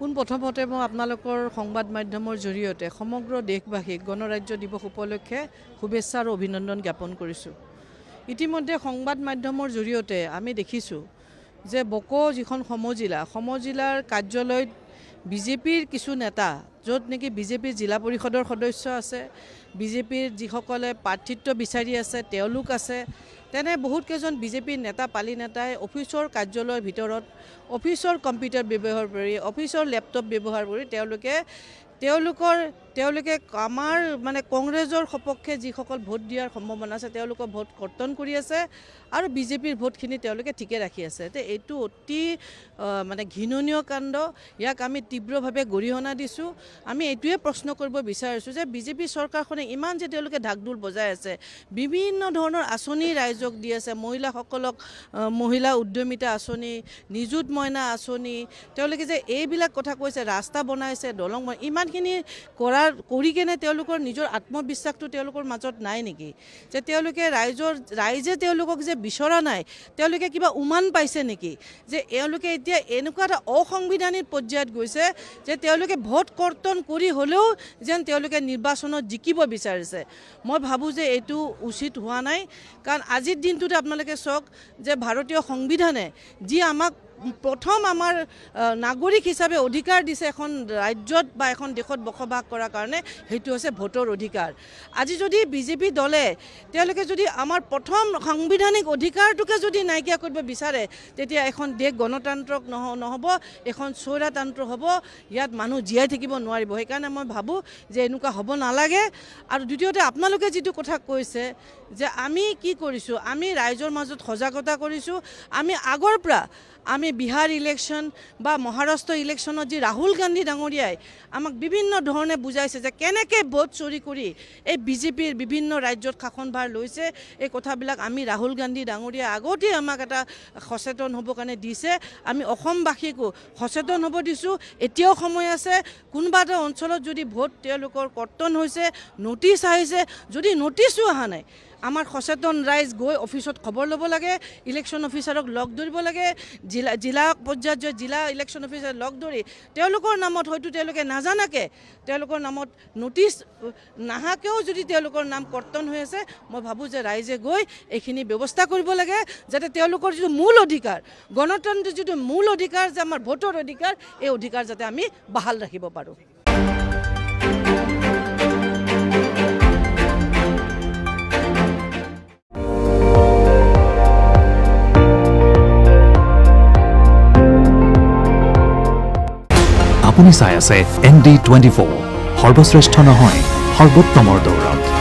পোনপ্ৰথমতে মই আপোনালোকৰ সংবাদ মাধ্যমৰ জৰিয়তে সমগ্ৰ দেশবাসীক গণৰাজ্য দিৱস উপলক্ষে শুভেচ্ছা আৰু অভিনন্দন জ্ঞাপন কৰিছোঁ। ইতিমধ্যে সংবাদ মাধ্যমৰ জৰিয়তে আমি দেখিছোঁ যে বকো যিখন সমজিলাৰ কাৰ্যালয়ত বিজেপিৰ কিছু নেতা, য'ত নেকি বিজেপিৰ জিলা পৰিষদৰ সদস্য আছে, বিজেপিৰ যিসকলে প্ৰাৰ্থিত্ব বিচাৰি আছে তেওঁলোক আছে, তেনে বহুত কেইজন বিজেপিৰ নেতা পালি নেতাই অফিচৰ কাৰ্যালয়ৰ ভিতৰত অফিচৰ কম্পিউটাৰ ব্যৱহাৰ কৰি অফিচৰ লেপটপ ব্যৱহাৰ কৰি তেওঁলোকে আমাৰ মানে কংগ্ৰেছৰ সপক্ষে যিসকল ভোট দিয়াৰ সম্ভাৱনা আছে তেওঁলোকৰ ভোট কৰ্তন কৰি আছে আৰু বিজেপিৰ ভোটখিনি তেওঁলোকে ঠিকে ৰাখি আছে। এইটো অতি মানে ঘৃণনীয় কাণ্ড। ইয়াক আমি তীব্ৰভাৱে গৰিহণা দিছোঁ। আমি এইটোৱে প্ৰশ্ন কৰিব বিচাৰিছোঁ যে বিজেপি চৰকাৰখনে ইমান যে তেওঁলোকে ঢাকঢোল বজাই আছে, বিভিন্ন ধৰণৰ আঁচনি ৰাইজক দি আছে, মহিলাসকলক মহিলা উদ্যমিতা আঁচনি, নিযুত মইনা আঁচনি, তেওঁলোকে যে এইবিলাক কথা কৈছে, ৰাস্তা বনাইছে, দলং ইমানখিনি কৰি কেনে তেওঁলোকৰ নিজৰ আত্মবিশ্বাসটো তেওঁলোকৰ মাজত নাই নেকি? যে তেওঁলোকে ৰাইজে তেওঁলোকক যে বিচৰা নাই, তেওঁলোকে কিবা উমান পাইছে নেকি? যে তেওঁলোকে এতিয়া এনেকুৱা এটা অসাংবিধানিক পৰ্যায়ত গৈছে যে তেওঁলোকে ভোট কৰ্তন কৰি হ'লেও যেন তেওঁলোকে নিৰ্বাচনত জিকিব বিচাৰিছে। মই ভাবোঁ যে এইটো উচিত হোৱা নাই। কাৰণ আজিৰ দিনটোতে আপোনালোকে চাওক যে ভাৰতীয় সংবিধানে যি আমাক প্ৰথম আমাৰ নাগৰিক হিচাপে অধিকাৰ দিছে এখন ৰাজ্যত বা এখন দেশত বসবাস কৰাৰ কাৰণে, সেইটো হৈছে ভোটৰ অধিকাৰ। আজি যদি বিজেপি দলে তেওঁলোকে যদি আমাৰ প্ৰথম সাংবিধানিক অধিকাৰটোকে যদি নাইকিয়া কৰিব বিচাৰে, তেতিয়া এখন দেশ গণতান্ত্ৰক নহ'ব, এখন স্বৈৰতন্ত্ৰ হ'ব, ইয়াত মানুহ জীয়াই থাকিব নোৱাৰিব। সেইকাৰণে মই ভাবোঁ যে এনেকুৱা হ'ব নালাগে। আৰু দ্বিতীয়তে আপোনালোকে যিটো কথা কৈছে যে আমি কি কৰিছোঁ, আমি ৰাইজৰ মাজত সজাগতা কৰিছোঁ। আমি আগৰ পৰা আমি বিহাৰ ইলেকশ্যন বা মহাৰাষ্ট্ৰ ইলেকশ্যনত যি ৰাহুল গান্ধী ডাঙৰীয়াই আমাক বিভিন্ন ধৰণে বুজাইছে যে কেনেকৈ ভোট চুৰি কৰি এই বিজেপিৰ বিভিন্ন ৰাজ্যত শাসনভাৰ লৈছে, এই কথাবিলাক আমি ৰাহুল গান্ধী ডাঙৰীয়াই আগতেই আমাক এটা সচেতন হ'বৰ কাৰণে দিছে। আমি অসমবাসীকো সচেতন হ'ব দিছোঁ। এতিয়াও সময় আছে। কোনোবা এটা অঞ্চলত যদি ভোট তেওঁলোকৰ কৰ্তন হৈছে, নটিচ আহিছে, যদি নটিচো অহা নাই, আমাৰ সচেতন ৰাইজ গৈ অফিচত খবৰ ল'ব লাগে, ইলেকশ্যন অফিচাৰক লগ ধৰিব লাগে, জিলা পৰ্যায়ত জিলা ইলেকশ্যন অফিচাৰক লগ ধৰি তেওঁলোকৰ নামত হয়তো তেওঁলোকে নাজানাকৈ তেওঁলোকৰ নামত নটিচ নাহাকেও যদি তেওঁলোকৰ নাম কৰ্তন হৈ আছে, মই ভাবোঁ যে ৰাইজে গৈ এইখিনি ব্যৱস্থা কৰিব লাগে, যাতে তেওঁলোকৰ যিটো মূল অধিকাৰ, গণতন্ত্ৰৰ যিটো মূল অধিকাৰ যে আমাৰ ভোটৰ অধিকাৰ, এই অধিকাৰ যাতে আমি বাহাল ৰাখিব পাৰোঁ। আপুনি চাই আছে ND24, সৰ্বশ্ৰেষ্ঠ নহয় সৰ্বোত্তমৰ দৌৰত।